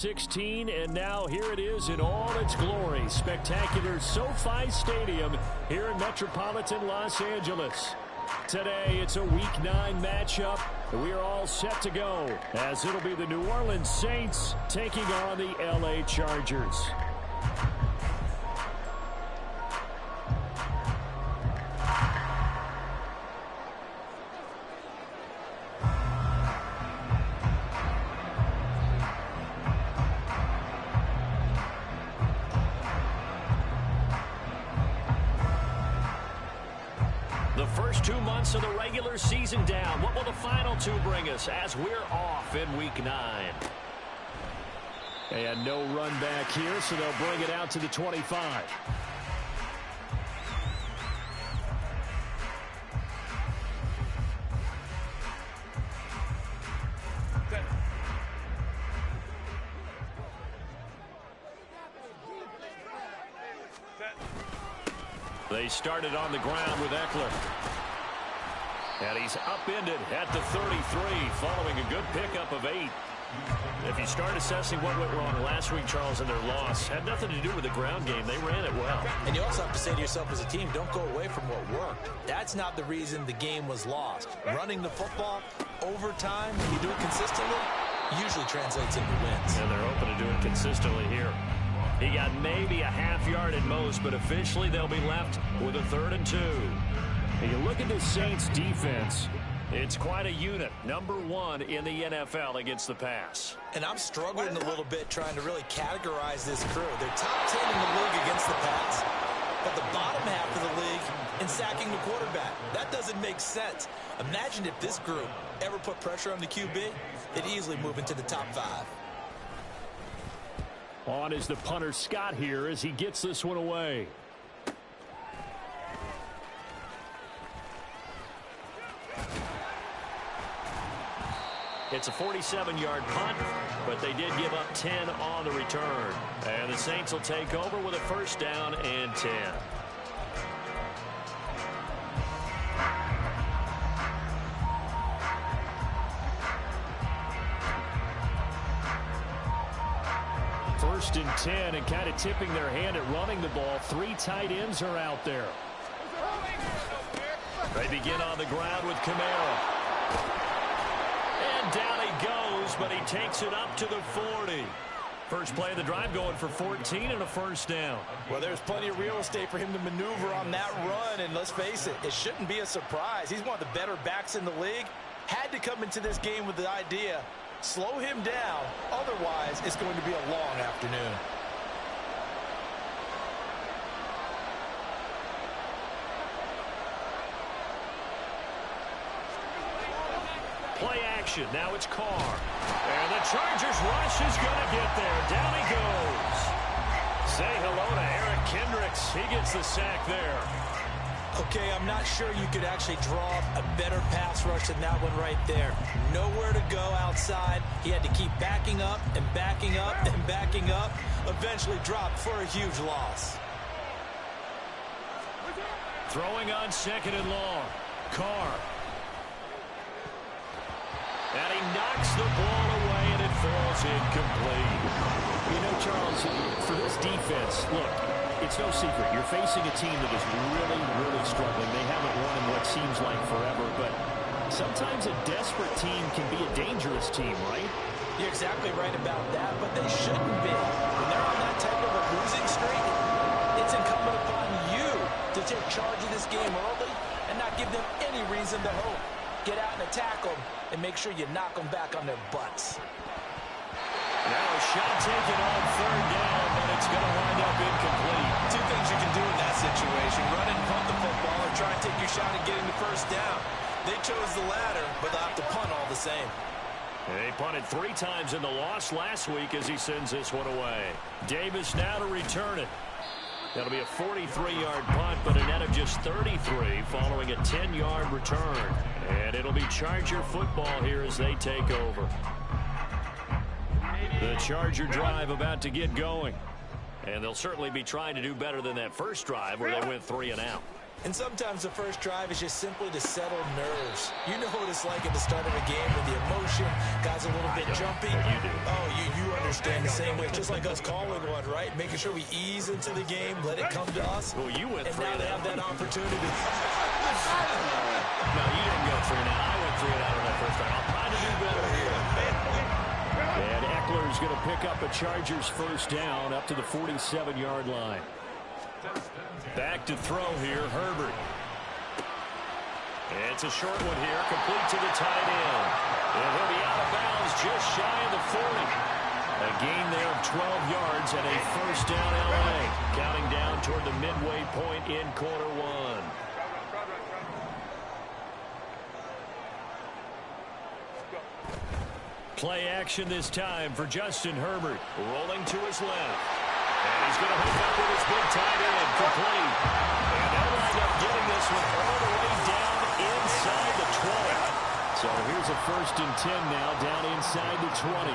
16, and now here it is in all its glory. Spectacular SoFi Stadium here in metropolitan Los Angeles. Today, it's a Week 9 matchup. We are all set to go, as it'll be the New Orleans Saints taking on the LA Chargers. The first 2 months of the regular season down. What will the final 2 bring us as we're off in Week 9? And no run back here, so they'll bring it out to the 25. They started on the ground with Eckler. And he's upended at the 33 following a good pickup of 8. If you start assessing what went wrong last week, Charles, in their loss, had nothing to do with the ground game. They ran it well. And you also have to say to yourself as a team, don't go away from what worked. That's not the reason the game was lost. Running the football over time, when you do it consistently, usually translates into wins. And they're open to do it consistently here. He got maybe a half yard at most, but officially they'll be left with a 3rd and 2. And you look at this Saints defense, it's quite a unit. Number 1 in the NFL against the pass. And I'm struggling a little bit trying to really categorize this crew. They're top 10 in the league against the pass, but the bottom half of the league in sacking the quarterback. That doesn't make sense. Imagine if this group ever put pressure on the QB, they'd easily move into the top 5. On is the punter Scott here as he gets this one away. It's a 47-yard punt, but they did give up 10 on the return. And the Saints will take over with a 1st down and 10. First and 10, and kind of tipping their hand at running the ball. 3 tight ends are out there. They begin on the ground with Kamara. And down he goes, but he takes it up to the 40. First play of the drive going for 14 and a 1st down. Well, there's plenty of real estate for him to maneuver on that run, and let's face it, it shouldn't be a surprise. He's one of the better backs in the league. Had to come into this game with the idea, slow him down, otherwise it's going to be a long afternoon. Play action, now it's Carr. And the Chargers rush is going to get there. Down he goes. Say hello to Eric Kendricks. He gets the sack there. Okay, I'm not sure you could actually draw a better pass rush than that one right there. Nowhere to go outside. He had to keep backing up and backing up and backing up. Eventually dropped for a huge loss. Throwing on 2nd and long. Carr. And he knocks the ball away, and it falls incomplete. You know, Charles, for this defense, look, it's no secret. You're facing a team that is really, really struggling. They haven't won in what seems like forever, but sometimes a desperate team can be a dangerous team, right? You're exactly right about that, but they shouldn't be. When they're on that type of a losing streak, it's incumbent upon you to take charge of this game early and not give them any reason to hope. Get out and attack them, and make sure you knock them back on their butts. Now a shot taken on 3rd down, but it's going to wind up incomplete. 2 things you can do in that situation: run and punt the football, or try and take your shot at getting the 1st down. They chose the latter, but they'll have to punt all the same. They punted 3 times in the loss last week as he sends this one away. Davis now to return it. That'll be a 43-yard punt, but a net of just 33 following a 10-yard return. And it'll be Charger football here as they take over. The Charger drive about to get going. And they'll certainly be trying to do better than that first drive where they went 3 and out. And sometimes the first drive is just simply to settle nerves. You know what it's like at the start of a game with the emotion, guys a little bit jumpy. You do. Oh, you understand the same way, just like us calling one, right? Making sure we ease into the game, let it come to us. Well, you went and three now and they out. have that opportunity. No, you didn't go 3 and out. I went 3 and out on that first time. I'll try to do better here. And Eckler's going to pick up a Chargers first down up to the 47-yard line. Back to throw here, Herbert. It's a short one here, complete to the tight end. And he'll be out of bounds just shy of the 40. A gain there of 12 yards and a first down LA. Counting down toward the midway point in quarter one. Play action this time for Justin Herbert. Rolling to his left. And he's going to hook up with his big tight end, complete. And they'll wind up getting this one all the way down inside the 20. So here's a 1st and 10 now, down inside the 20.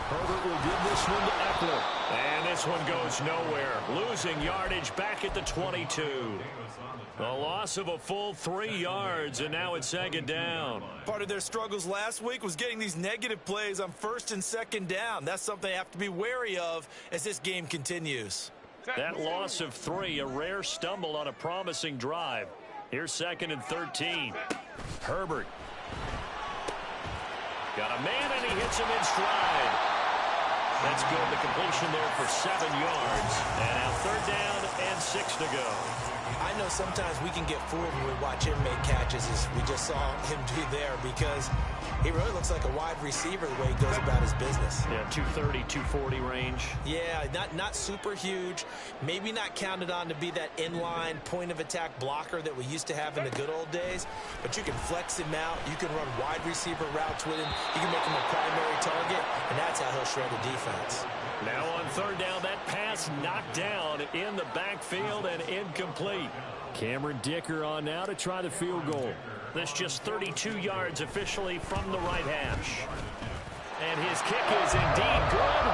Herbert will give this one to Eckler. And this one goes nowhere. Losing yardage back at the 22. A loss of a full 3 yards, and now it's 2nd down. Part of their struggles last week was getting these negative plays on 1st and 2nd down. That's something they have to be wary of as this game continues. That loss of 3, a rare stumble on a promising drive. Here's 2nd and 13. Herbert. Got a man, and he hits him in stride. That's good. The completion there for 7 yards. And now 3rd down and 6 to go. I know sometimes we can get fooled when we watch him make catches, as we just saw him do there, because he really looks like a wide receiver the way he goes about his business. Yeah, 230, 240 range. Yeah, not super huge. Maybe not counted on to be that inline point-of-attack blocker that we used to have in the good old days, but you can flex him out. You can run wide receiver routes with him. You can make him a primary target, and that's how he'll shred a defense. Now on 3rd down, that pass knocked down in the backfield and incomplete. Cameron Dicker on now to try the field goal. This just 32 yards officially from the right hash. And his kick is indeed good.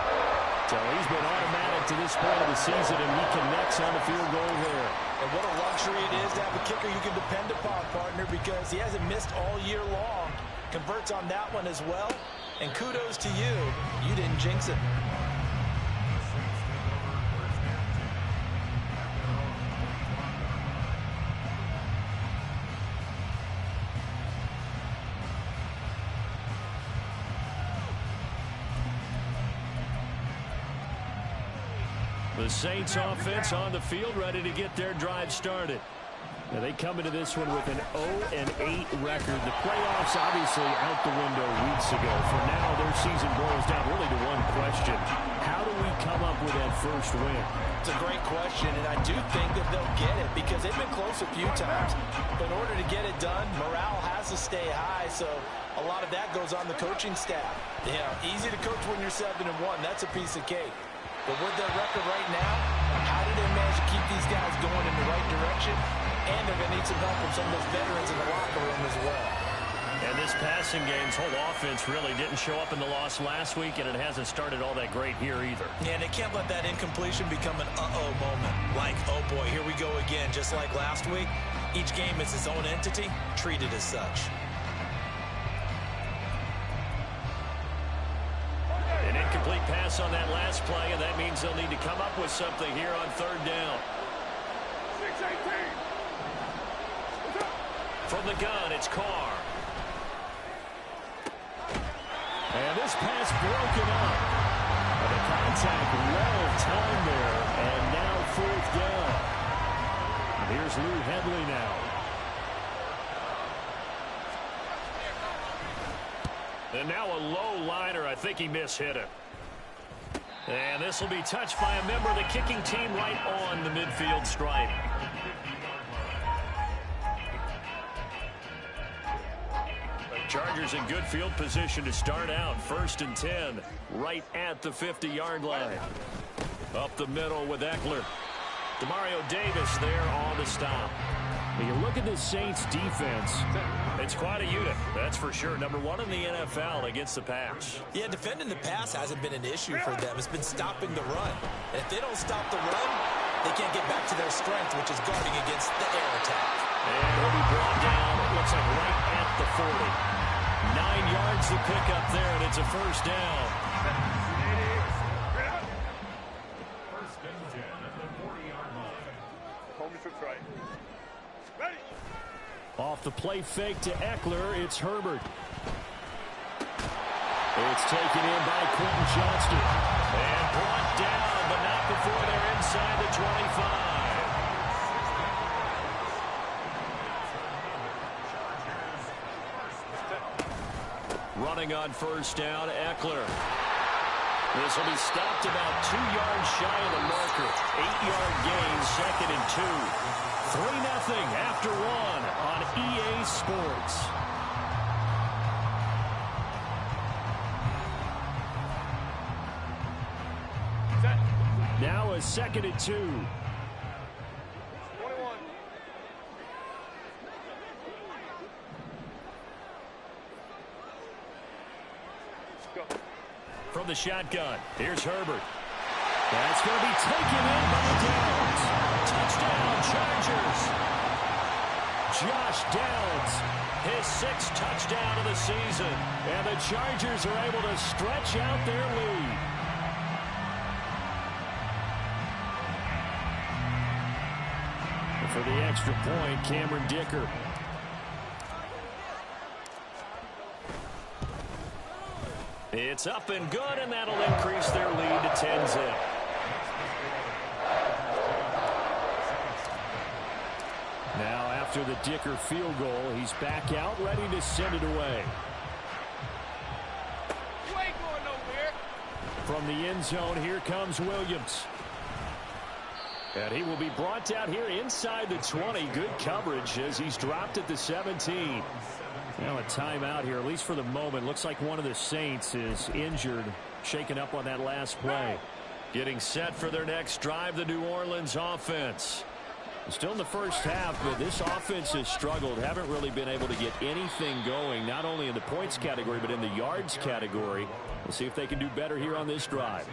So he's been automatic to this point of the season, and he connects on the field goal there. And what a luxury it is to have a kicker you can depend upon, partner, because he hasn't missed all year long. Converts on that one as well. And kudos to you. You didn't jinx it. The Saints offense on the field, ready to get their drive started. Now they come into this one with an 0-8 record. The playoffs obviously out the window weeks ago. For now, their season boils down really to one question. How do we come up with that first win? It's a great question, and I do think that they'll get it because they've been close a few times. But in order to get it done, morale has to stay high, so a lot of that goes on the coaching staff. You know, easy to coach when you're 7-1. That's a piece of cake. But with their record right now, how do they manage to keep these guys going in the right direction? And they're going to need some help from some of those veterans in the locker room as well. And this passing game's whole offense really didn't show up in the loss last week, and it hasn't started all that great here either. Yeah, they can't let that incompletion become an uh-oh moment. Like, oh boy, here we go again. Just like last week, each game is its own entity, treated as such. An incomplete pass on that last play, and that means they'll need to come up with something here on 3rd down. From the gun, it's Carr. And this pass broken up. And the contact well timed there, and now 4th down. And here's Lou Hedley now. And now a low liner. I think he mishit it. And this will be touched by a member of the kicking team right on the midfield stripe. Chargers in good field position to start out. 1st and 10, right at the 50-yard line. Up the middle with Eckler. Demario Davis there on the stop. When you look at the Saints defense, it's quite a unit, that's for sure. Number 1 in the NFL against the pass. Yeah, defending the pass hasn't been an issue for them. It's been stopping the run. And if they don't stop the run, they can't get back to their strength, which is guarding against the air attack. And he'll be brought down, it looks like right at the 40. 9 yards to pick up there, and it's a first down. First and 10 at the 40-yard line. Homie should try. Ready. Off the play fake to Eckler, it's Herbert. It's taken in by Quentin Johnston. And brought down, but not before they're inside the 25. Running on first down, Eckler. This will be stopped about 2 yards shy of the marker. 8-yard gain, 2nd and 2. 3-0 after 1 on EA Sports. Now a 2nd and 2. 21. Let's go. From the shotgun, here's Herbert. That's going to be taken in by Downs. Touchdown, Chargers. Josh Downs, his 6th touchdown of the season. And the Chargers are able to stretch out their lead. For the extra point, Cameron Dicker. It's up and good, and that'll increase their lead to 10-zip. Now, after the Dicker field goal, he's back out, ready to send it away. You ain't going nowhere. From the end zone, here comes Williams. And he will be brought down here inside the 20. Good coverage as he's dropped at the 17. Now a timeout here, at least for the moment. Looks like one of the Saints is injured, shaken up on that last play. Getting set for their next drive, the New Orleans offense. Still in the first half, but this offense has struggled. Haven't really been able to get anything going, not only in the points category, but in the yards category. We'll see if they can do better here on this drive.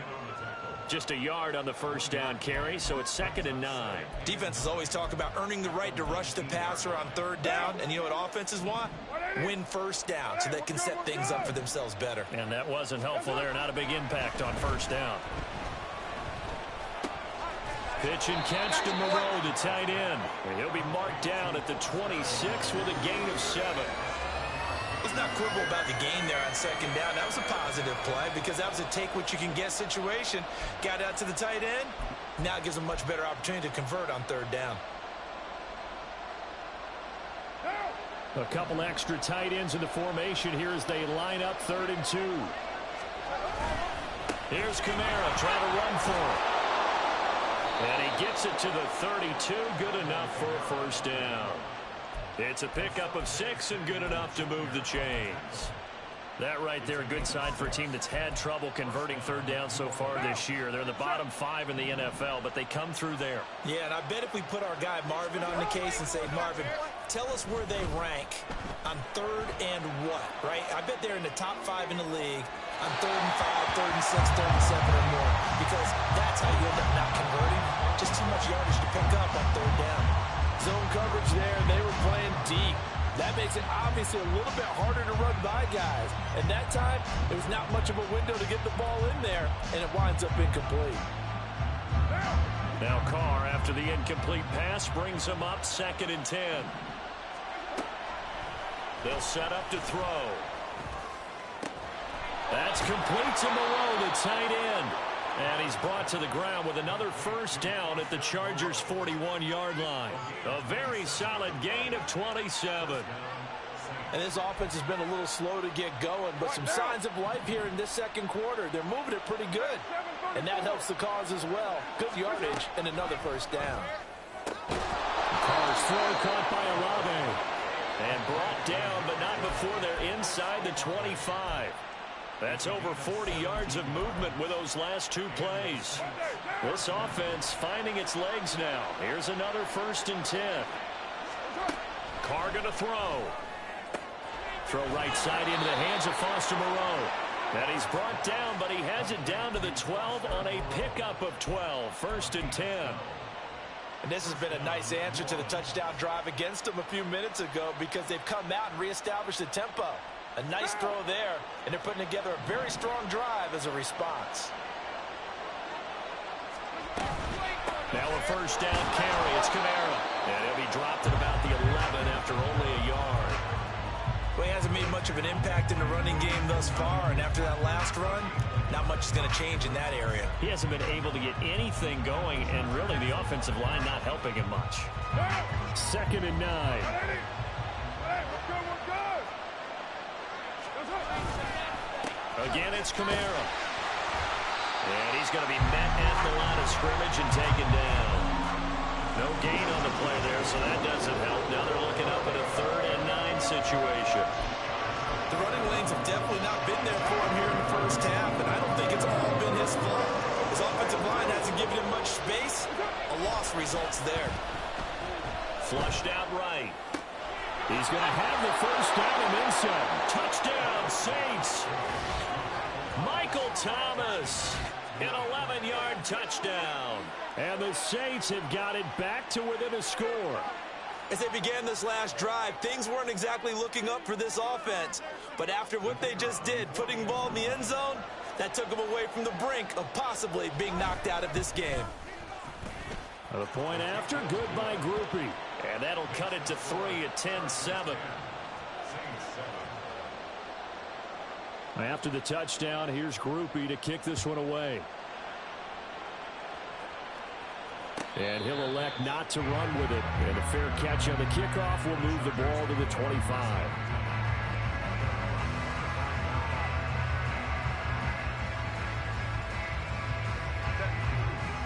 Just a yard on the first down carry, so it's 2nd and 9. Defenses always talk about earning the right to rush the passer on 3rd down, and you know what offenses want? Win first down so they can set things up for themselves better. And that wasn't helpful there. Not a big impact on first down. Pitch and catch to Moreau, the tight end. And he'll be marked down at the 26 with a gain of 7. Let's not quibble about the gain there on 2nd down. That was a positive play because that was a take-what-you-can-get situation. Got out to the tight end. Now it gives them a much better opportunity to convert on 3rd down. A couple extra tight ends in the formation here as they line up 3rd and 2. Here's Kamara trying to run for it. And he gets it to the 32. Good enough for a first down. It's a pickup of 6 and good enough to move the chains. That right there, a good sign for a team that's had trouble converting 3rd down so far this year. They're in the bottom 5 in the NFL, but they come through there. Yeah, and I bet if we put our guy Marvin on the case and say, Marvin, tell us where they rank on 3rd and what, right? I bet they're in the top 5 in the league on 3rd and 5, 3rd and 6, 3rd and 7 or more, because that's how you end up not converting. Just too much yardage to pick up on 3rd down. Zone coverage there, and they were playing deep. That makes it obviously a little bit harder to run by guys. And that time, there was not much of a window to get the ball in there, and it winds up incomplete. Now Carr, after the incomplete pass, brings him up 2nd and 10. They'll set up to throw. That's complete to Moreau, the tight end. And he's brought to the ground with another first down at the Chargers' 41-yard line. A very solid gain of 27. And this offense has been a little slow to get going, but some signs of life here in this 2nd quarter. They're moving it pretty good, and that helps the cause as well. Good yardage and another first down. Carr's throw caught by Olave. And brought down, but not before they're inside the 25. That's over 40 yards of movement with those last 2 plays. This offense finding its legs now. Here's another 1st and 10. Carr going to throw. Throw right side into the hands of Foster Moreau. And he's brought down, but he has it down to the 12 on a pickup of 12. 1st and 10. And this has been a nice answer to the touchdown drive against them a few minutes ago because they've come out and reestablished the tempo. A nice throw there, and they're putting together a very strong drive as a response. Now a first down carry. It's Kamara. And he'll be dropped at about the 11 after only a yard. Well, he hasn't made much of an impact in the running game thus far, and after that last run, not much is going to change in that area. He hasn't been able to get anything going, and really the offensive line not helping him much. 2nd and 9. Again, it's Kamara. And he's going to be met at the line of scrimmage and taken down. No gain on the play there, so that doesn't help. Now they're looking up at a 3rd and 9 situation. The running lanes have definitely not been there for him here in the first half, and I don't think it's all been his fault. His offensive line hasn't given him much space. A loss results there. Flushed out right. He's going to have the first down and then some. Touchdown, Saints. Michael Thomas, an 11-yard touchdown. And the Saints have got it back to within a score. As they began this last drive, things weren't exactly looking up for this offense. But after what they just did, putting the ball in the end zone, that took them away from the brink of possibly being knocked out of this game. The point after, good by Grupe. And that'll cut it to 3 at 10-7. After the touchdown, here's Grupe to kick this one away. And he'll elect not to run with it. And a fair catch on the kickoff will move the ball to the 25.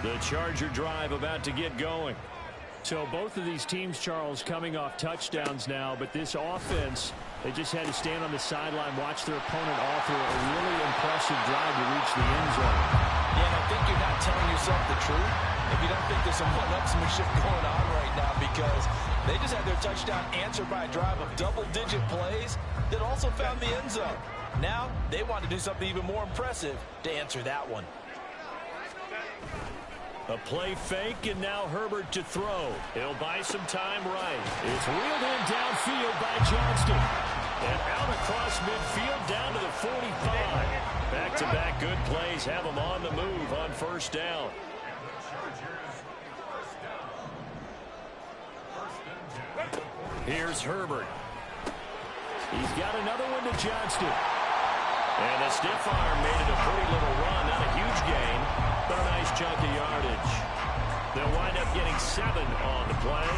The Charger drive about to get going. So both of these teams, Charles, coming off touchdowns now, but this offense, they just had to stand on the sideline, watch their opponent author a really impressive drive to reach the end zone. Yeah, and I think you're not telling yourself the truth if you don't think there's some one-upsmanship going on right now, because they just had their touchdown answered by a drive of double-digit plays that also found the end zone. Now they want to do something even more impressive to answer that one. A play fake, and now Herbert to throw. He'll buy some time right. It's reeled in downfield by Johnston. And out across midfield down to the 45. Back-to-back good plays have him on the move on first down. Here's Herbert. He's got another one to Johnston. And the stiff arm made it a pretty little run. Not a huge gain, but a nice chunk of yardage. They'll wind up getting 7 on the play,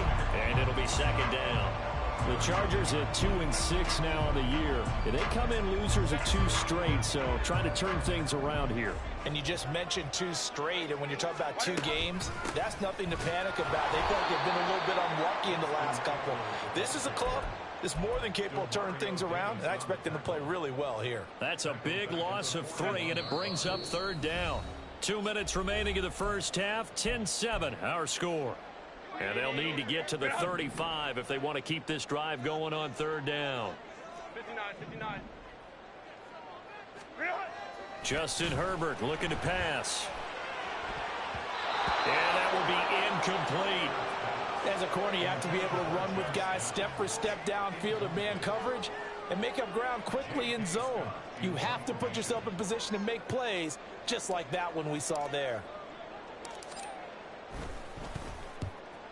and it'll be 2nd down. The Chargers at 2-6 now on the year. And they come in losers of 2 straight, so trying to turn things around here. And you just mentioned 2 straight, and when you're talking about 2 games, that's nothing to panic about. They feel like they've been a little bit unlucky in the last couple. This is a club that's more than capable of turning things around, and I expect them to play really well here. That's a big loss of 3, and it brings up 3rd down. 2 minutes remaining in the first half, 10-7 our score. And they'll need to get to the 35 if they want to keep this drive going on 3rd down. 59. Justin Herbert looking to pass. And that will be incomplete. As a corner, you have to be able to run with guys step for step downfield of man coverage and make up ground quickly in zone. You have to put yourself in position to make plays, just like that one we saw there.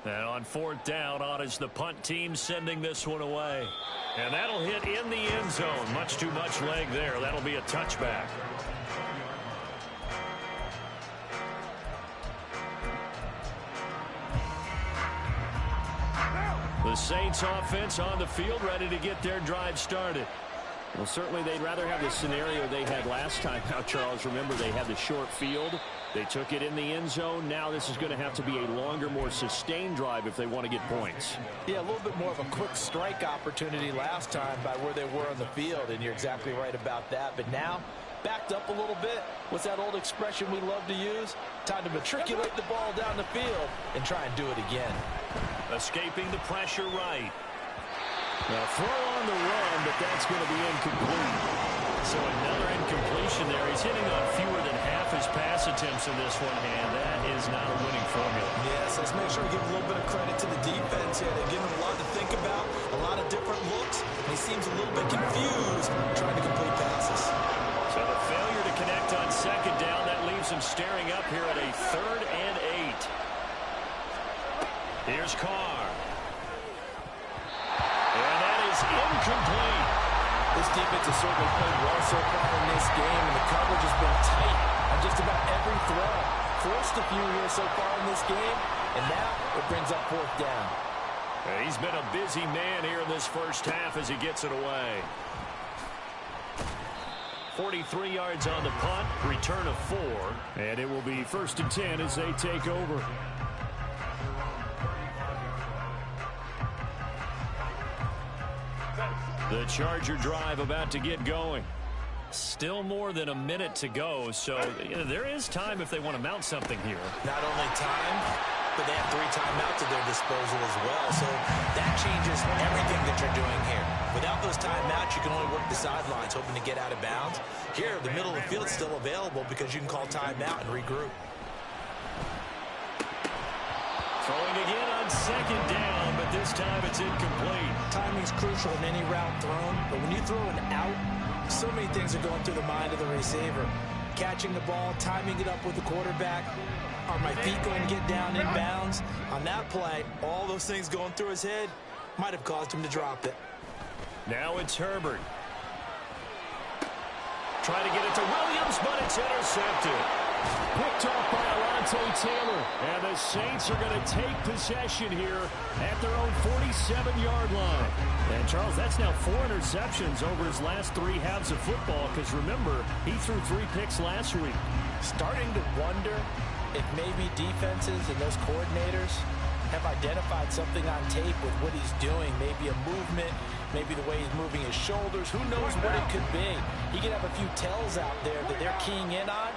And on 4th down, on is the punt team sending this one away. And that'll hit in the end zone. Much too much leg there. That'll be a touchback. The Saints offense on the field, ready to get their drive started. Well, certainly they'd rather have the scenario they had last time. Now, Charles, remember they had the short field. They took it in the end zone. Now this is going to have to be a longer, more sustained drive if they want to get points. Yeah, a little bit more of a quick strike opportunity last time by where they were on the field, and you're exactly right about that. But now, backed up a little bit. What's that old expression we love to use? Time to matriculate the ball down the field and try and do it again. Escaping the pressure right. Now throw on the run, but that's going to be incomplete. So another incompletion there. He's hitting on fewer than half his pass attempts in this one, and that is not a winning formula. Yes, let's make sure we give a little bit of credit to the defense here. They're giving him a lot to think about, a lot of different looks, and he seems a little bit confused trying to complete passes. So the failure to connect on second down, that leaves him staring up here at a 3rd and 8. Here's Carr. And that is incomplete. This defense has certainly played well so far in this game, and the coverage has been tight on just about every throw. Forced a few here so far in this game, and now it brings up 4th down. He's been a busy man here in this first half as he gets it away. 43 yards on the punt, return of 4, and it will be 1st and 10 as they take over. The Charger drive about to get going. Still more than a minute to go, so there is time if they want to mount something here. Not only time, but they have 3 timeouts at their disposal as well, so that changes everything that you're doing here. Without those timeouts, you can only work the sidelines, hoping to get out of bounds. Here, the middle of the field is still available because you can call timeout and regroup. Throwing again on second down, but this time it's incomplete. Timing is crucial in any route thrown, but when you throw an out, so many things are going through the mind of the receiver. Catching the ball, timing it up with the quarterback. Are my feet going to get down in bounds? On that play, all those things going through his head might have caused him to drop it. Now it's Herbert. Trying to get it to Williams, but it's intercepted. Picked off by Alontae Taylor. And the Saints are going to take possession here at their own 47-yard line. And, Charles, that's now 4 interceptions over his last 3 halves of football because, remember, he threw 3 picks last week. Starting to wonder if maybe defenses and those coordinators have identified something on tape with what he's doing. Maybe a movement, maybe the way he's moving his shoulders. Who knows what it could be? He could have a few tells out there that they're keying in on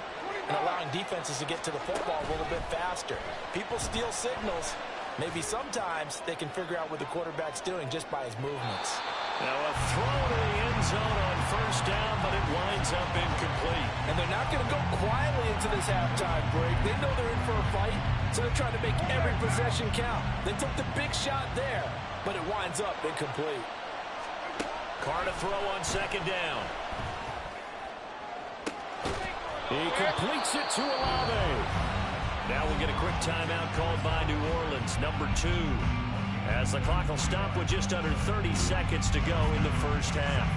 and allowing defenses to get to the football a little bit faster. People steal signals. Maybe sometimes they can figure out what the quarterback's doing just by his movements. Now a throw to the end zone on first down, but it winds up incomplete. And they're not going to go quietly into this halftime break. They know they're in for a fight, so they're trying to make every possession count. They took the big shot there, but it winds up incomplete. Carr to throw on second down. He completes it to Olave. Now we'll get a quick timeout called by New Orleans, number 2. As the clock will stop with just under 30 seconds to go in the first half.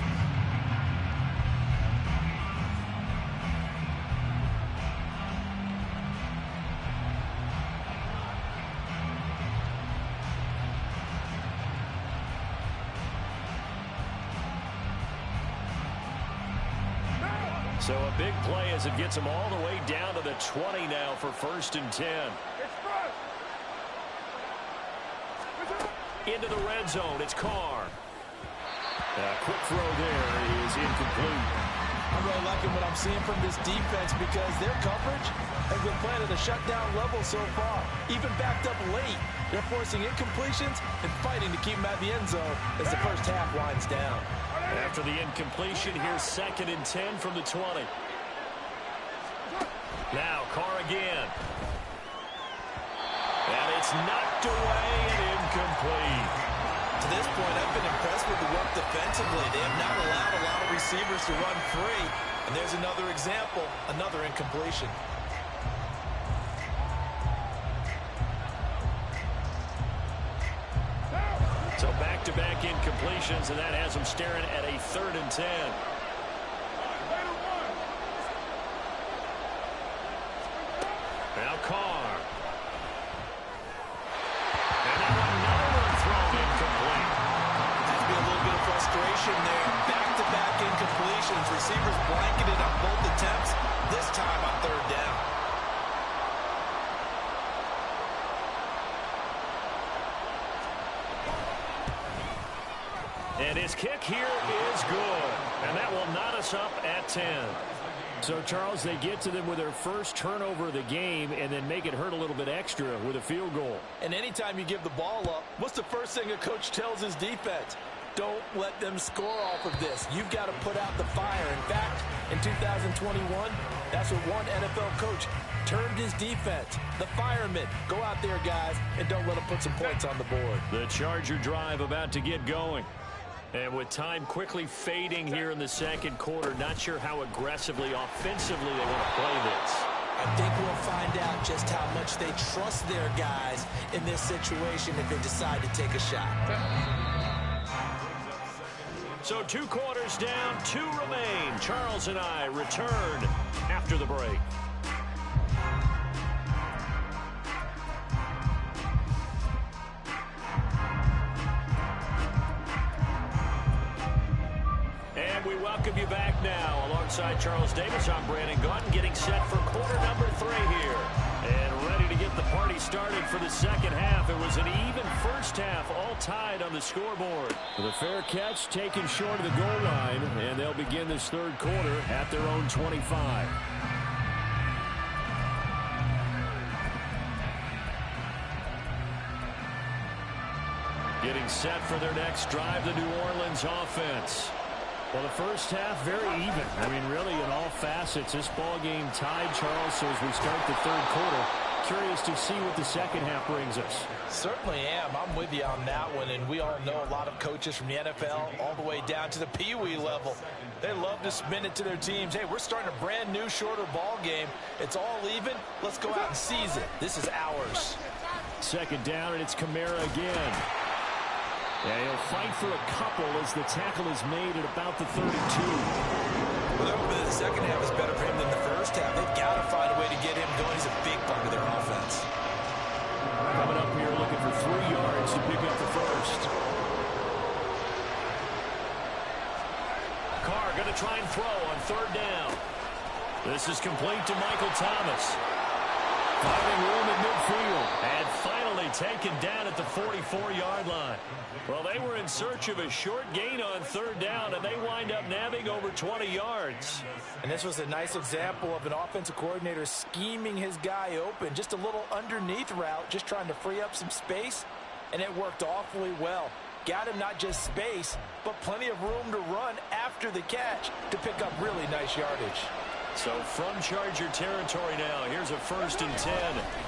So a big play as it gets them all the way down to the 20 now for 1st and 10. Into the red zone, it's Carr. Quick throw there is incomplete. I'm really liking what I'm seeing from this defense because their coverage has been playing at a shutdown level so far. Even backed up late, they're forcing incompletions and fighting to keep them at the end zone as the first half winds down. After the incompletion, here's 2nd and 10 from the 20. Now Carr again. And it's knocked away and incomplete. To this point, I've been impressed with the work defensively. They have not allowed a lot of receivers to run free. And there's another example, another incompletion. So back-to-back incompletions, and that has them staring at a 3rd and 10. Now Carr. And now another one thrown incomplete. Has to be a little bit of frustration there. Back-to-back incompletions. Receivers blanketed on both attempts, this time on 3rd down. And his kick here is good. And that will knot us up at 10. So, Charles, they get to them with their first turnover of the game and then make it hurt a little bit extra with a field goal. And anytime you give the ball up, what's the first thing a coach tells his defense? Don't let them score off of this. You've got to put out the fire. In fact, in 2021, that's what one NFL coach termed his defense. The firemen. Go out there, guys, and don't let them put some points on the board. The Charger drive about to get going. And with time quickly fading here in the second quarter, not sure how aggressively, offensively they want to play this. I think we'll find out just how much they trust their guys in this situation if they decide to take a shot. So 2 quarters down, 2 remain. Charles and I return after the break. And we welcome you back now. Alongside Charles Davis, I'm Brandon Gaudin, getting set for quarter number 3 here. And ready to get the party started for the second half. It was an even first half, all tied on the scoreboard. The fair catch taken short of the goal line, and they'll begin this third quarter at their own 25. Getting set for their next drive, the New Orleans offense. Well, the first half, very even. I mean, really, in all facets, this ball game tied, Charles. So as we start the third quarter, curious to see what the second half brings us. Certainly am. I'm with you on that one. And we all know a lot of coaches from the NFL all the way down to the Pee Wee level. They love to spin it to their teams. Hey, we're starting a brand new, shorter ball game. It's all even. Let's go out and seize it. This is ours. Second down, and it's Kamara again. Yeah, he'll fight for a couple as the tackle is made at about the 32. Well, they're hoping that the second half is better for him than the first half. They've got to find a way to get him going. He's a big part of their offense. Coming up here looking for 3 yards to pick up the first. Carr going to try and throw on third down. This is complete to Michael Thomas. Finding room at midfield. And finally taken down at the 44-yard line. Well, they were in search of a short gain on third down, and they wind up nabbing over 20 yards. And this was a nice example of an offensive coordinator scheming his guy open. Just a little underneath route, just trying to free up some space, and it worked awfully well. Got him not just space, but plenty of room to run after the catch to pick up really nice yardage. So from Charger territory now, here's a 1st and 10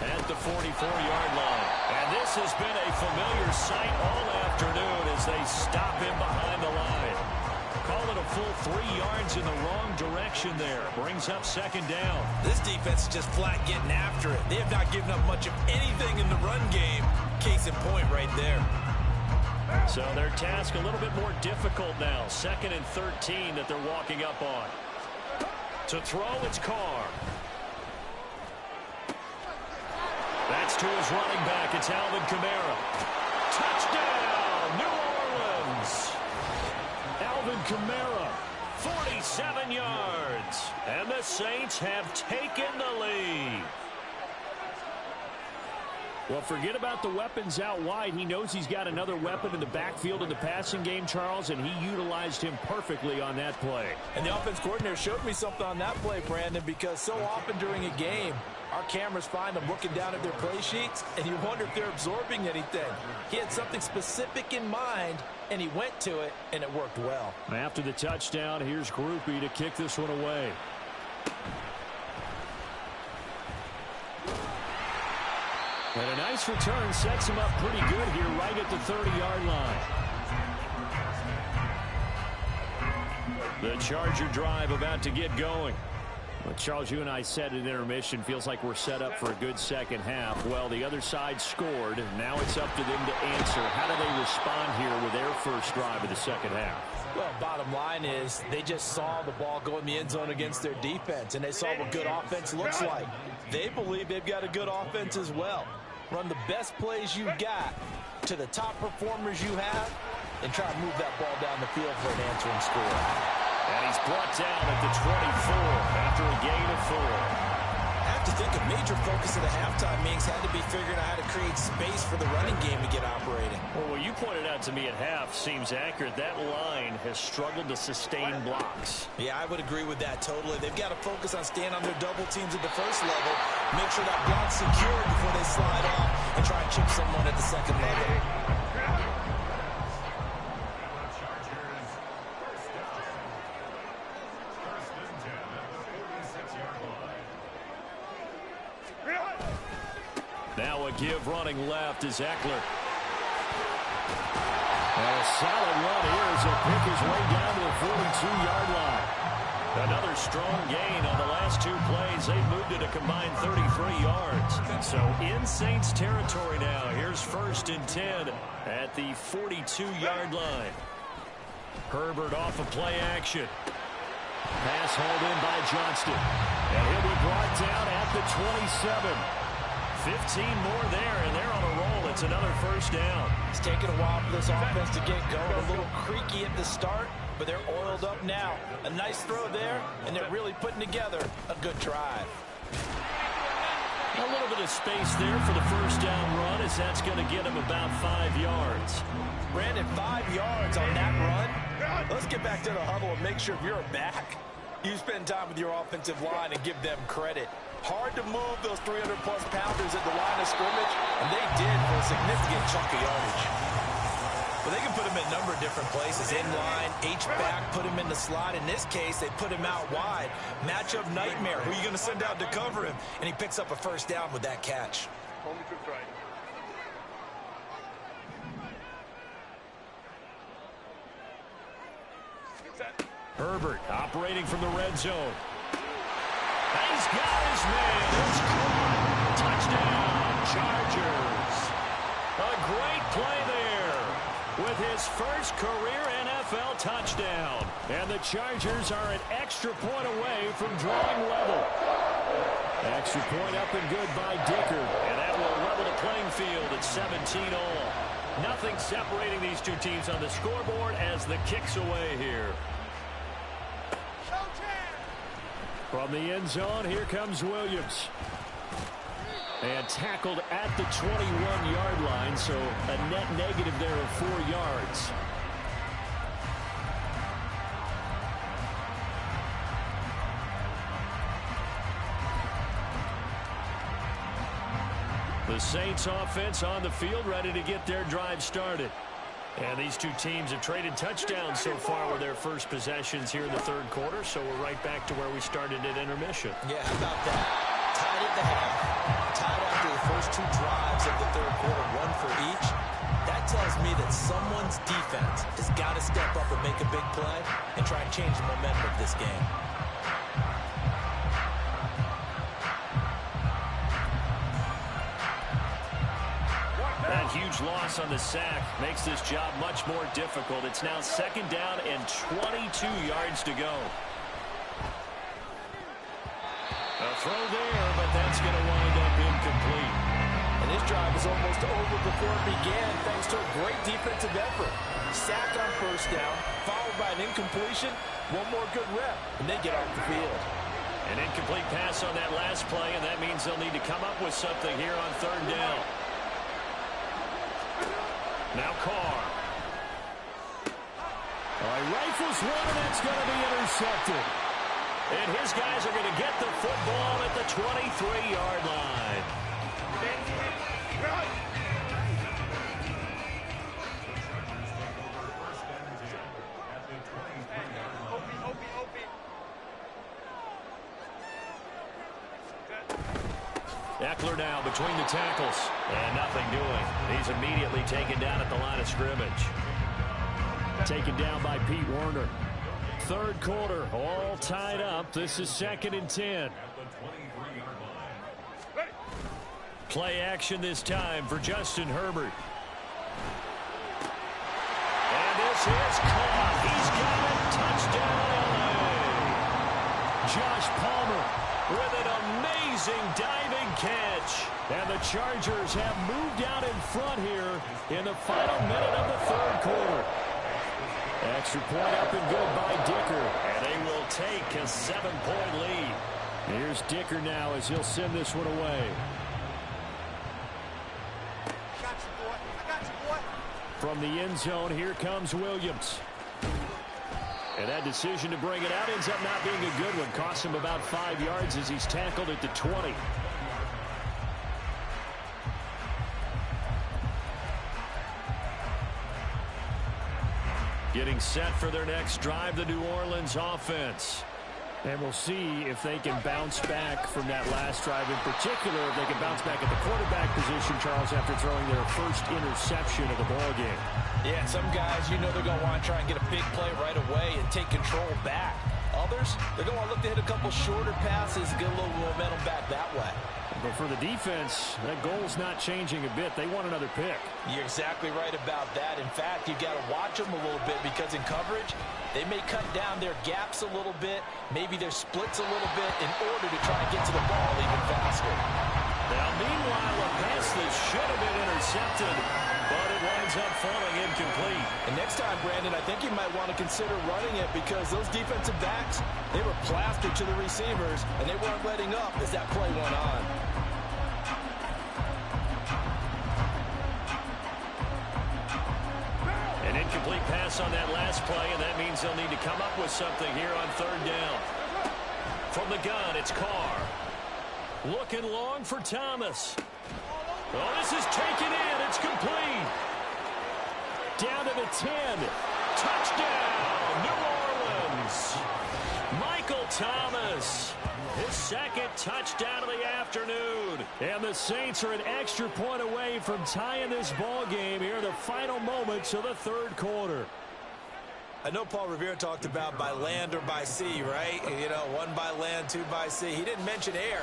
at the 44-yard line. And this has been a familiar sight all afternoon as they stop him behind the line. Call it a full 3 yards in the wrong direction there. Brings up second down. This defense is just flat getting after it. They have not given up much of anything in the run game. Case in point right there. So their task a little bit more difficult now. 2nd and 13 that they're walking up on. To throw, it's Carr. That's to his running back. It's Alvin Kamara. Touchdown, New Orleans. Alvin Kamara, 47 yards. And the Saints have taken the lead. Well, forget about the weapons out wide. He knows he's got another weapon in the backfield in the passing game, Charles, and he utilized him perfectly on that play. And the offense coordinator showed me something on that play, Brandon, because so often during a game, our cameras find them looking down at their play sheets, and you wonder if they're absorbing anything. He had something specific in mind, and he went to it, and it worked well. After the touchdown, here's Groupie to kick this one away. And a nice return sets him up pretty good here right at the 30-yard line. The Charger drive about to get going. Well, Charles, you and I said at intermission, feels like we're set up for a good second half. Well, the other side scored. Now it's up to them to answer. How do they respond here with their first drive of the second half? Well, bottom line is they just saw the ball go in the end zone against their defense, and they saw what good offense looks like. They believe they've got a good offense as well. Run the best plays you got to the top performers you have and try to move that ball down the field for an answering score. And he's brought down at the 24 after a gain of 4. I have to think a major focus of the halftime meetings had to be figuring out how to create space for the running game to get operating. Well, what you pointed out to me at half seems accurate. That line has struggled to sustain blocks. Yeah, I would agree with that totally. They've got to focus on staying on their double teams at the first level, make sure that block's secure before they slide off and try and chip someone at the second level. Now a give running left is Eckler. And a solid run here as he'll pick his way down to the 42-yard line. Another strong gain on the last two plays. They moved it a combined 33 yards. So in Saints territory now. Here's 1st and 10 at the 42-yard line. Herbert off of play action. Pass hauled in by Johnston. And he'll be brought down at the 27. 15 more there, and they're on a roll. It's another 1st down. It's taken a while for this offense to get going. A little creaky at the start, but they're oiled up now. A nice throw there, and they're really putting together a good drive. A little bit of space there for the 1st down run, as that's going to get him about 5 yards. Brandon, 5 yards on that run. Let's get back to the huddle and make sure if you're back, you spend time with your offensive line and give them credit. Hard to move those 300-plus pounders at the line of scrimmage, and they did for a significant chunk of yardage. Well, they can put him in a number of different places. In line, H-back, put him in the slot. In this case, they put him out wide. Matchup nightmare. Who are you going to send out to cover him? And he picks up a 1st down with that catch. Herbert operating from the red zone. He's got his man. It's caught. Touchdown, Chargers. A great play there with his 1st career NFL touchdown. And the Chargers are an extra point away from drawing level. Extra point up and good by Dicker. And that will level the playing field at 17-all. Nothing separating these two teams on the scoreboard as the kick's away here. From the end zone, here comes Williams. And tackled at the 21-yard line, so a net negative there of 4 yards. The Saints offense on the field, ready to get their drive started. And these two teams have traded touchdowns so far with their first possessions here in the 3rd quarter, so we're right back to where we started at intermission. Yeah, how about that? Tied at the half, tied after the first 2 drives of the 3rd quarter, 1 for each. That tells me that someone's defense has got to step up and make a big play and try and change the momentum of this game. That huge loss on the sack makes this job much more difficult. It's now 2nd down and 22 yards to go. A throw there, but that's going to wind up incomplete. And this drive is almost over before it began thanks to a great defensive effort. Sack on 1st down, followed by an incompletion. One more good rep, and they get off the field. An incomplete pass on that last play, and that means they'll need to come up with something here on 3rd down. Now Carr. He rifles one, and that's going to be intercepted. And his guys are going to get the football at the 23-yard line. Eckler now between the tackles. And nothing doing. He's immediately taken down at the line of scrimmage. Taken down by Pete Werner. 3rd quarter, all tied up. This is 2nd and 10. Play action this time for Justin Herbert. And this is caught. He's got it. Touchdown, LA. Josh Palmer with an amazing diving catch. And the Chargers have moved out in front here in the final minute of the 3rd quarter. Extra point up and good by Dicker. And they will take a 7-point lead. Here's Dicker now as he'll send this one away. From the end zone, here comes Williams. And that decision to bring it out ends up not being a good one. Costs him about 5 yards as he's tackled at the 20. Getting set for their next drive, the New Orleans offense. And we'll see if they can bounce back from that last drive in particular. If they can bounce back at the quarterback position, Charles, after throwing their first interception of the ballgame. Yeah, some guys, you know they're going to want to try and get a big play right away and take control back. Others, they're going to want to look to hit a couple shorter passes and get a little momentum back that way. But for the defense, that goal's not changing a bit. They want another pick. You're exactly right about that. In fact, you've got to watch them a little bit because in coverage, they may cut down their gaps a little bit, maybe their splits a little bit in order to try and get to the ball even faster. Now, meanwhile, a pass that should have been intercepted, but it winds up falling incomplete. And next time, Brandon, I think you might want to consider running it because those defensive backs, they were plastered to the receivers, and they weren't letting up as that play went on. An incomplete pass on that last play, and that means they'll need to come up with something here on third down. From the gun, it's Carr. Looking long for Thomas. Oh, this is taken in. It's complete. Down to the 10. Touchdown, New Orleans. Michael Thomas. His second touchdown of the afternoon. And the Saints are an extra point away from tying this ball game here in the final moments of the third quarter. I know Paul Revere talked about by land or by sea, right? You know, one by land, two by sea. He didn't mention air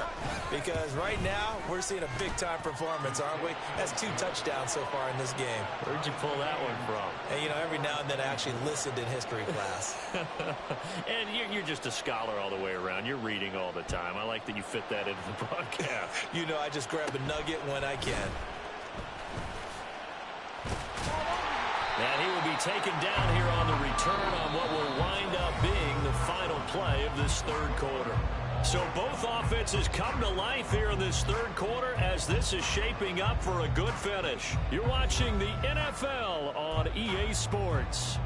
because right now we're seeing a big-time performance, aren't we? That's 2 touchdowns so far in this game. Where'd you pull that one from? And, you know, every now and then I actually listened in history class. And you're just a scholar all the way around. You're reading all the time. I like that you fit that into the broadcast. You know, I just grab a nugget when I can. And he will be taken down here on the return on what will wind up being the final play of this third quarter. So both offenses come to life here in this third quarter as this is shaping up for a good finish. You're watching the NFL on EA Sports.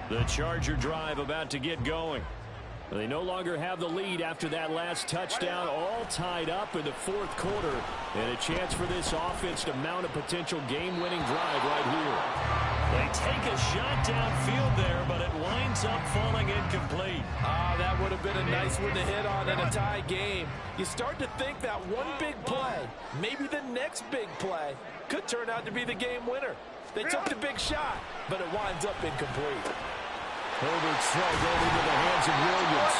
The Charger drive about to get going. They no longer have the lead after that last touchdown, all tied up in the fourth quarter. And a chance for this offense to mount a potential game-winning drive right here. They take a shot downfield there, but it winds up falling incomplete. That would have been a nice one to hit on in a tie game. You start to think that one big play, maybe the next big play, could turn out to be the game winner. They took the big shot, but it winds up incomplete. Herbert's throw going into the hands of Williams.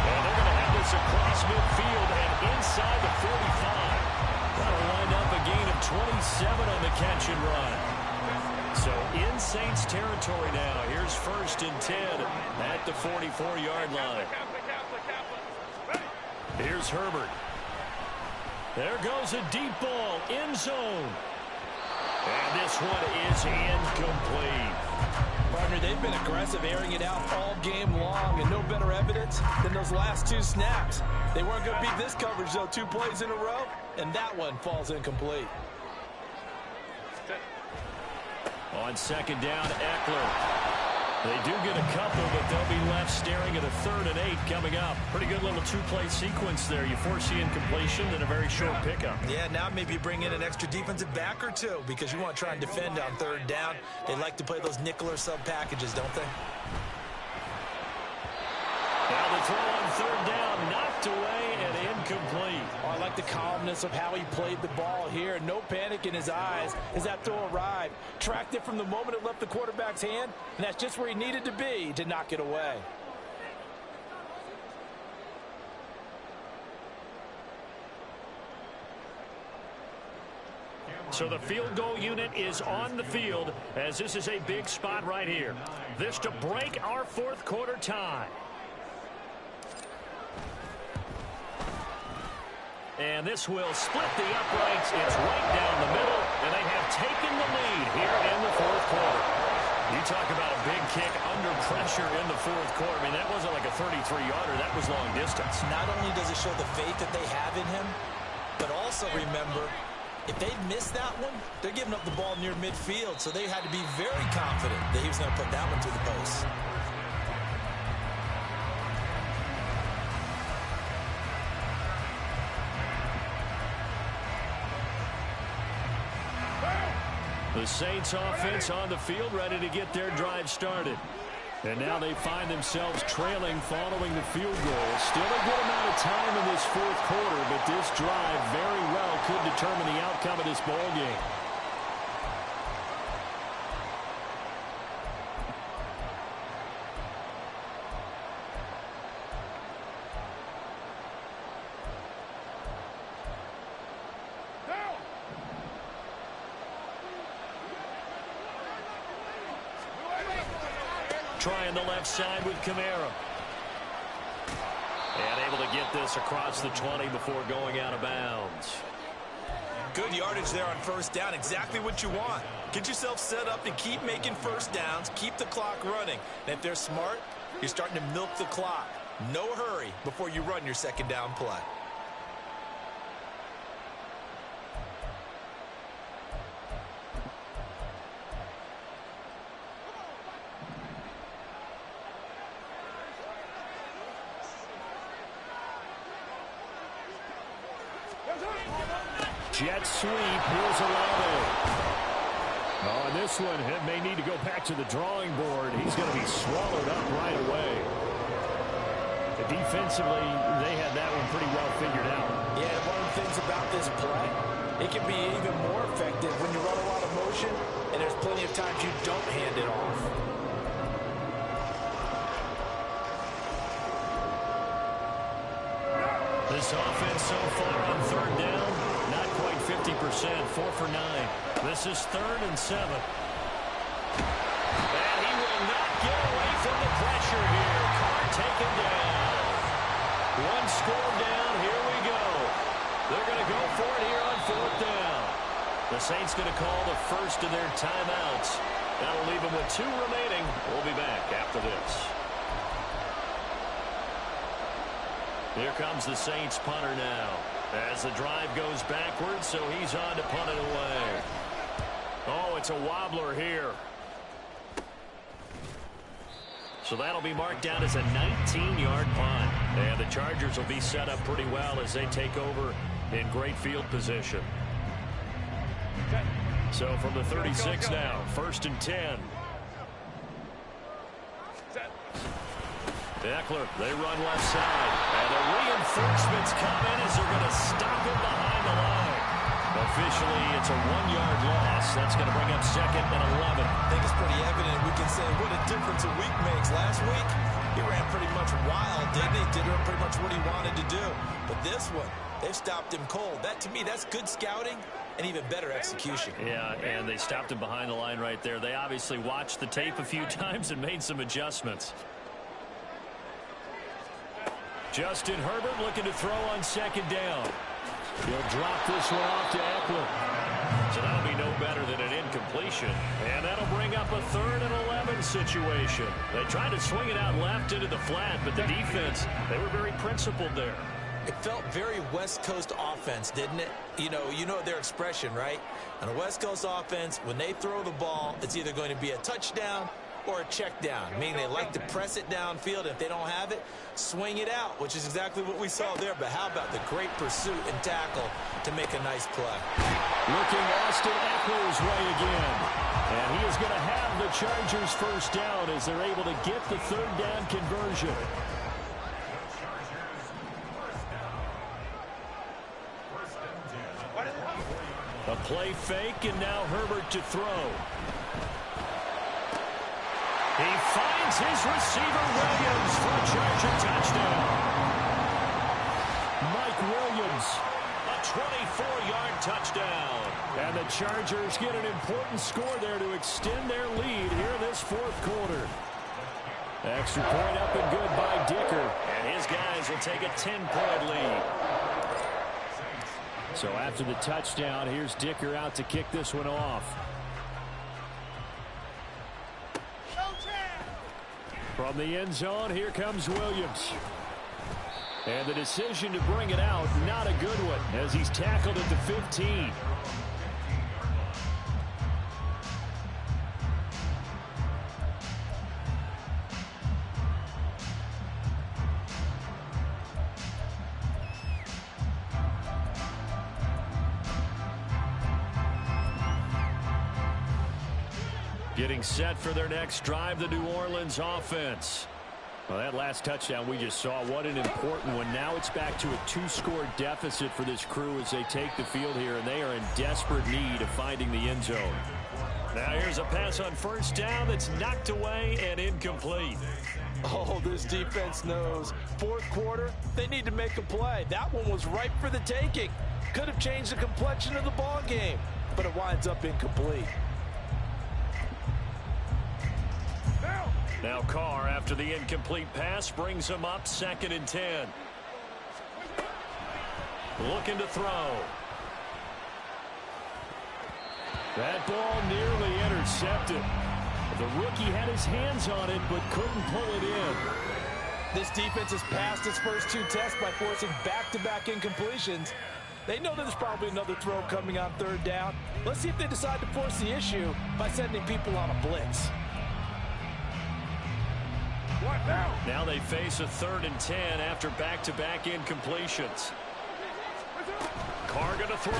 And they're going to have this across midfield and inside the 45. That'll wind up a gain of 27 on the catch and run. So in Saints territory now. Here's 1st and 10 at the 44-yard line. Here's Herbert. There goes a deep ball, end zone. And this one is incomplete. Partner, they've been aggressive, airing it out all game long, and no better evidence than those last 2 snaps. They weren't going to beat this coverage, though, 2 plays in a row, and that one falls incomplete. On second down, Eckler. They do get a couple, but they'll be left staring at a 3rd and 8 coming up. Pretty good little 2-play sequence there. You force the incompletion and a very short pickup. Yeah, now maybe you bring in an extra defensive back or 2 because you want to try and defend on 3rd down. They like to play those nickel or sub packages, don't they? Now the throw on 3rd down, knocked away and incomplete. Oh, I like the calmness of how he played the ball here. No panic in his eyes as that throw arrived. Tracked it from the moment it left the quarterback's hand, and that's just where he needed to be to knock it away. So the field goal unit is on the field as this is a big spot right here. This to break our 4th quarter tie. And this will split the uprights. It's right down the middle, and they have taken the lead here in the 4th quarter. You talk about a big kick under pressure in the 4th quarter. I mean, that wasn't like a 33-yarder. That was long distance. Not only does it show the faith that they have in him, but also remember, if they'd missed that one, they're giving up the ball near midfield, so they had to be very confident that he was going to put that one through the post. The Saints offense on the field ready to get their drive started. And now they find themselves trailing following the field goal. Still a good amount of time in this fourth quarter, but this drive very well could determine the outcome of this ball game. Trying the left side with Kamara. And able to get this across the 20 before going out of bounds. Good yardage there on first down. Exactly what you want. Get yourself set up to keep making first downs. Keep the clock running. And if they're smart, you're starting to milk the clock. No hurry before you run your second down play. Jet sweep. Here's Olave. Oh, and this one may need to go back to the drawing board. He's going to be swallowed up right away. Defensively, they had that one pretty well figured out. Yeah, one of the things about this play, it can be even more effective when you run a lot of motion, and there's plenty of times you don't hand it off. This offense so far on third down, not quite 50%, 4 for 9. This is 3rd and 7. And he will not get away from the pressure here. Carr taken down. One score down, here we go. They're going to go for it here on 4th down. The Saints going to call the first of their timeouts. That'll leave them with 2 remaining. We'll be back after this. Here comes the Saints punter now. As the drive goes backwards, so he's on to punt it away. Oh, it's a wobbler here. So that'll be marked down as a 19-yard punt. And the Chargers will be set up pretty well as they take over in great field position. So from the 36 now, 1st and 10. Eckler, they run left side. And the reinforcements come in as they're going to stop him behind the line. Officially, it's a 1-yard loss. That's going to bring up 2nd and 11. I think it's pretty evident. We can say what a difference a week makes. Last week, he ran pretty much wild, didn't he? Did pretty much what he wanted to do. But this one, they've stopped him cold. That, to me, that's good scouting and even better execution. Yeah, and they stopped him behind the line right there. They obviously watched the tape a few times and made some adjustments. Justin Herbert looking to throw on 2nd down. He'll drop this one off to Eckler. So that'll be no better than an incompletion. And that'll bring up a 3rd and 11 situation. They tried to swing it out left into the flat, but the defense, they were very principled there. It felt very West Coast offense, didn't it? You know their expression, right? On a West Coast offense, when they throw the ball, it's either going to be a touchdown or a check down, meaning they like to press it downfield. If they don't have it, swing it out, which is exactly what we saw there. But how about the great pursuit and tackle to make a nice play? Looking Austin Eckler's way again. And he is going to have the Chargers first down as they're able to get the 3rd down conversion. A play fake, and now Herbert to throw. He finds his receiver, Williams, for a Charger touchdown. Mike Williams, a 24-yard touchdown. And the Chargers get an important score there to extend their lead here in this 4th quarter. Extra point up and good by Dicker. And his guys will take a 10-point lead. So after the touchdown, here's Dicker out to kick this one off. From the end zone, here comes Williams. And the decision to bring it out, not a good one, as he's tackled at the 15. Getting set for their next drive, the New Orleans offense. Well, that last touchdown we just saw, what an important one. Now it's back to a 2-score deficit for this crew as they take the field here, and they are in desperate need of finding the end zone. Now here's a pass on first down that's knocked away and incomplete. Oh, this defense knows. Fourth quarter, they need to make a play. That one was ripe for the taking. Could have changed the complexion of the ball game, but it winds up incomplete. Now Carr, after the incomplete pass, brings him up 2nd and 10. Looking to throw. That ball nearly intercepted. The rookie had his hands on it, but couldn't pull it in. This defense has passed its first 2 tests by forcing back-to-back incompletions. They know there's probably another throw coming on 3rd down. Let's see if they decide to force the issue by sending people on a blitz. Now they face a 3rd and 10 after back-to-back incompletions. Carr going to throw.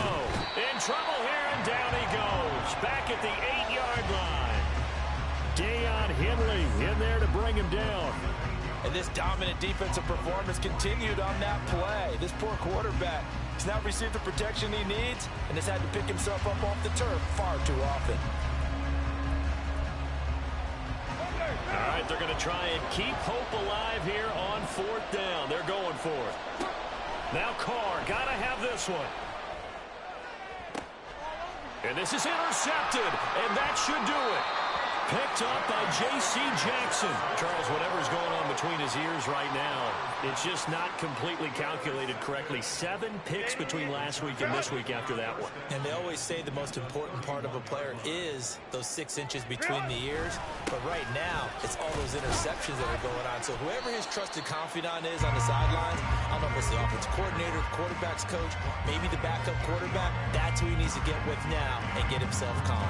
In trouble here, and down he goes. Back at the 8-yard line. Deion Henley in there to bring him down. And this dominant defensive performance continued on that play. This poor quarterback has now received the protection he needs and has had to pick himself up off the turf far too often. All right, they're going to try and keep hope alive here on 4th down. They're going for it. Now Carr, got to have this one. And this is intercepted, and that should do it. Picked up by J.C. Jackson. Charles, whatever's going on between his ears right now, it's just not completely calculated correctly. 7 picks between last week and this week after that one. And they always say the most important part of a player is those 6 inches between the ears. But right now, it's all those interceptions that are going on. So whoever his trusted confidant is on the sidelines, I don't know if it's the offensive coordinator, quarterback's coach, maybe the backup quarterback, that's who he needs to get with now and get himself calm.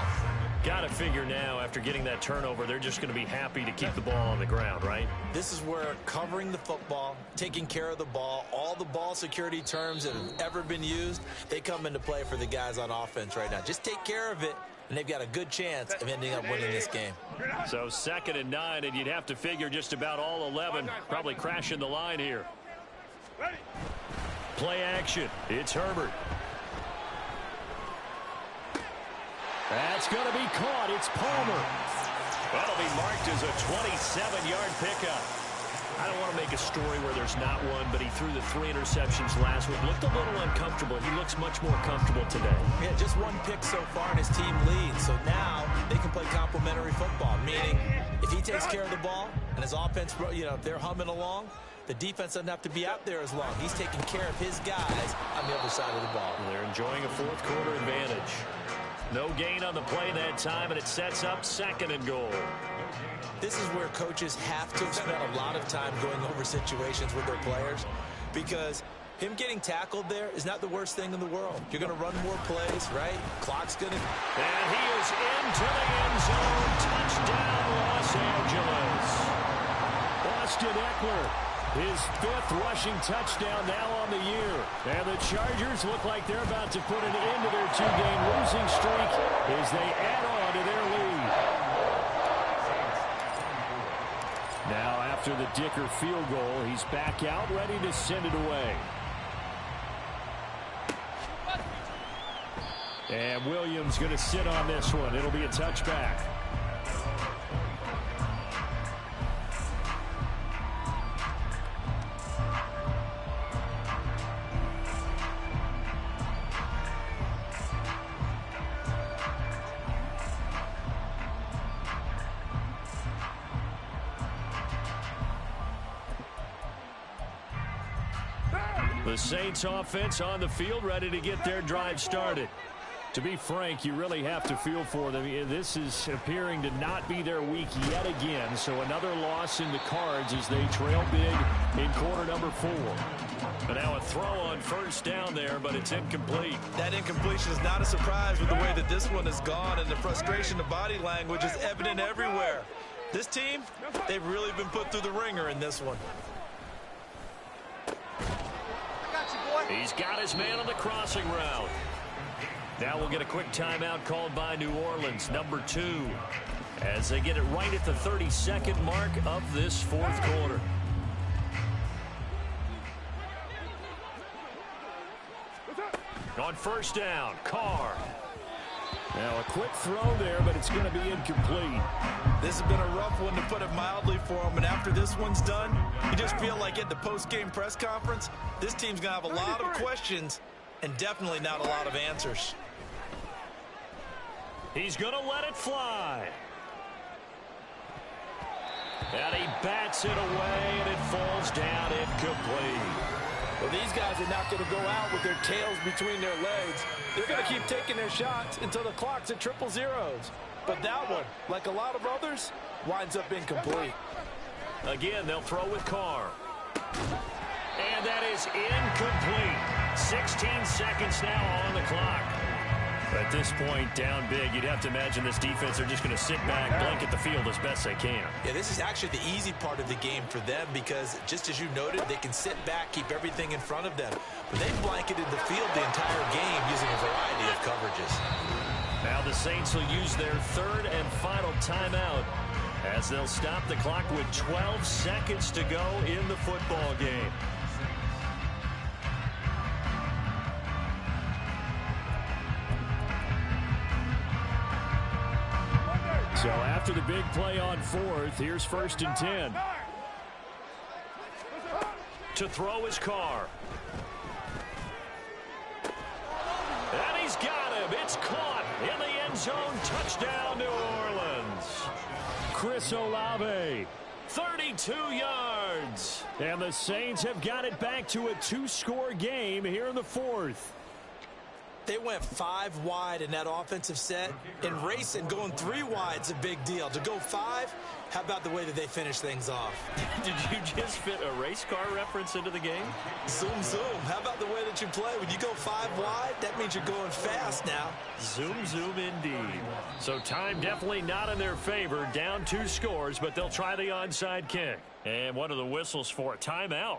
Got to figure now, after getting that turnover, they're just going to be happy to keep the ball on the ground, right? This is where covering the football, taking care of the ball, all the ball security terms that have ever been used, they come into play for the guys on offense right now. Just take care of it, and they've got a good chance of ending up winning this game. So 2nd and 9, and you'd have to figure just about all 11 probably crashing the line here. Play action. It's Herbert. That's going to be caught. It's Palmer. That'll be marked as a 27-yard pickup. I don't want to make a story where there's not one, but he threw the 3 interceptions last week. Looked a little uncomfortable. He looks much more comfortable today. Yeah, just 1 pick so far, and his team leads. So now they can play complementary football, meaning if he takes care of the ball and his offense, you know, they're humming along, the defense doesn't have to be out there as long. He's taking care of his guys on the other side of the ball. They're enjoying a 4th quarter advantage. No gain on the play that time, and it sets up 2nd and goal. This is where coaches have to have spent a lot of time going over situations with their players, because him getting tackled there is not the worst thing in the world. You're going to run more plays, right? Clock's going to... And he is into the end zone. Touchdown, Los Angeles. Austin Eckler, his 5th rushing touchdown now on the year. And the Chargers look like they're about to put an end to their 2-game losing streak as they add on to their lead. Now after the Dicker field goal, he's back out ready to send it away. And Williams going to sit on this one. It'll be a touchback. The Saints offense on the field, ready to get their drive started. To be frank, you really have to feel for them. This is appearing to not be their week yet again, so another loss in the cards as they trail big in quarter number 4. But now a throw on first down there, but it's incomplete. That incompletion is not a surprise with the way that this one has gone, and the frustration of body language is evident everywhere. This team, they've really been put through the ringer in this one. He's got his man on the crossing route. Now we'll get a quick timeout called by New Orleans, number 2. as they get it right at the 32nd mark of this fourth quarter. On first down, Carr. Now a quick throw there, but it's going to be incomplete. This has been a rough one, to put it mildly, for him. And after this one's done, you just feel like at the post-game press conference, this team's going to have a lot of questions and definitely not a lot of answers. He's going to let it fly. And he bats it away, and it falls down incomplete. Well, these guys are not going to go out with their tails between their legs. They're going to keep taking their shots until the clock's at triple zeros. But that one, like a lot of others, winds up incomplete. Again, they'll throw with Carr. And that is incomplete. 16 seconds now on the clock. At this point, down big, you'd have to imagine this defense are just going to sit back, blanket the field as best they can. Yeah, this is actually the easy part of the game for them because, just as you noted, they can sit back, keep everything in front of them. But they've blanketed the field the entire game using a variety of coverages. Now the Saints will use their third and final timeout as they'll stop the clock with 12 seconds to go in the football game. So after the big play on fourth, here's first and 10. To throw his Carr. And he's got him. It's caught in the end zone. Touchdown, New Orleans. Chris Olave, 32 yards. And the Saints have got it back to a two-score game here in the fourth. They went 5 wide in that offensive set, and racing going 3 wide is a big deal. To go 5, how about the way that they finish things off? Did you just fit a race car reference into the game? Zoom, zoom. How about the way that you play? When you go 5 wide, that means you're going fast now. Zoom, zoom indeed. So time definitely not in their favor. Down 2 scores, but they'll try the onside kick. And what are the whistles for? Timeout.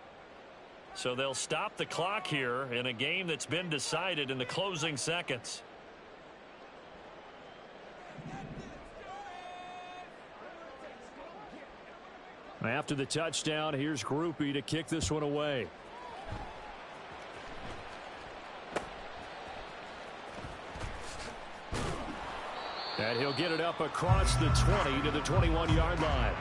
So they'll stop the clock here in a game that's been decided in the closing seconds. After the touchdown, here's Grupe to kick this one away. And he'll get it up across the 20 to the 21-yard line.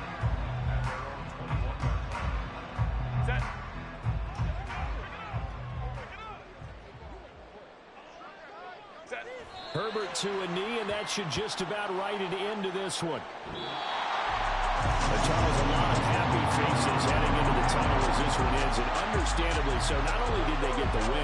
Herbert to a knee, and that should just about write it into this one. Charles, a lot of happy faces heading into the tunnel as this one ends, and understandably so. Not only did they get the win,